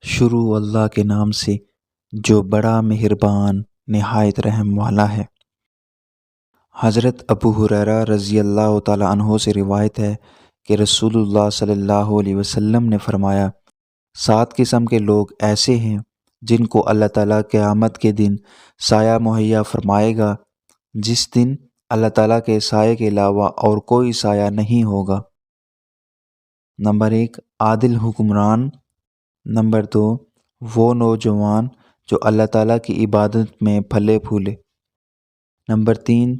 شروع اللہ کے نام سے جو بڑا مہربان نہایت رحم والا ہے۔ حضرت ابو ہریرہ رضی اللہ تعالیٰ عنہ سے روایت ہے کہ رسول اللہ صلی اللہ علیہ وسلم نے فرمایا، 7 قسم کے لوگ ایسے ہیں جن کو اللہ تعالیٰ قیامت کے دن سایہ مہیا فرمائے گا، جس دن اللہ تعالیٰ کے سائے کے علاوہ اور کوئی سایہ نہیں ہوگا۔ نمبر 1، عادل حکمران۔ نمبر 2، وہ نوجوان جو اللہ تعالیٰ کی عبادت میں پھلے پھولے۔ نمبر 3،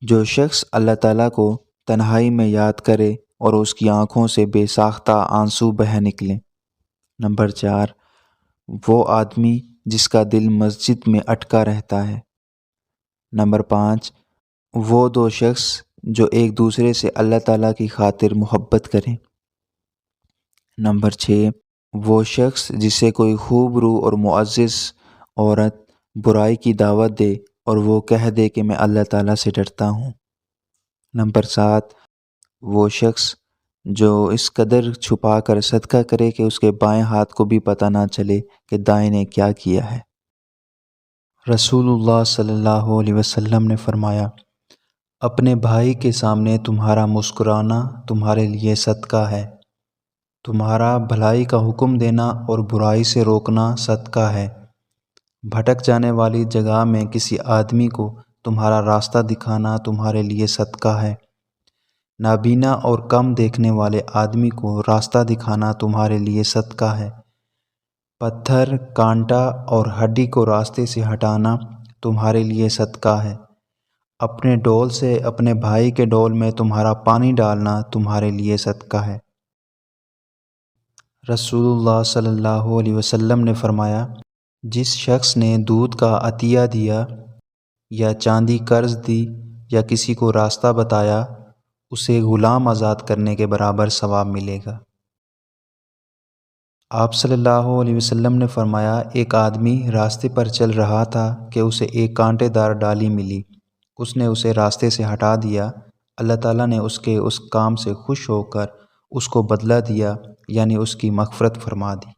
جو شخص اللہ تعالیٰ کو تنہائی میں یاد کرے اور اس کی آنکھوں سے بے ساختہ آنسو بہہ نکلیں۔ نمبر 4، وہ آدمی جس کا دل مسجد میں اٹکا رہتا ہے۔ نمبر 5، وہ 2 شخص جو ایک دوسرے سے اللہ تعالیٰ کی خاطر محبت کریں۔ نمبر 6، وہ شخص جسے کوئی خوب رو اور معزز عورت برائی کی دعوت دے اور وہ کہہ دے کہ میں اللہ تعالیٰ سے ڈرتا ہوں۔ نمبر 7، وہ شخص جو اس قدر چھپا کر صدقہ کرے کہ اس کے بائیں ہاتھ کو بھی پتہ نہ چلے کہ دائیں نے کیا کیا ہے۔ رسول اللہ صلی اللہ علیہ وسلم نے فرمایا، اپنے بھائی کے سامنے تمہارا مسکرانا تمہارے لیے صدقہ ہے، تمہارا بھلائی کا حکم دینا اور برائی سے روکنا صدقہ ہے، بھٹک جانے والی جگہ میں کسی آدمی کو تمہارا راستہ دکھانا تمہارے لیے صدقہ ہے، نابینا اور کم دیکھنے والے آدمی کو راستہ دکھانا تمہارے لیے صدقہ ہے، پتھر، کانٹا اور ہڈی کو راستے سے ہٹانا تمہارے لیے صدقہ ہے، اپنے ڈول سے اپنے بھائی کے ڈول میں تمہارا پانی ڈالنا تمہارے لیے صدقہ ہے۔ رسول اللہ صلی اللہ علیہ وسلم نے فرمایا، جس شخص نے دودھ کا عطیہ دیا یا چاندی قرض دی یا کسی کو راستہ بتایا، اسے غلام آزاد کرنے کے برابر ثواب ملے گا۔ آپ صلی اللہ علیہ وسلم نے فرمایا، ایک آدمی راستے پر چل رہا تھا کہ اسے ایک کانٹے دار ڈالی ملی، اس نے اسے راستے سے ہٹا دیا، اللہ تعالیٰ نے اس کے اس کام سے خوش ہو کر اس کو بدلہ دیا، یعنی اس کی مغفرت فرما دی۔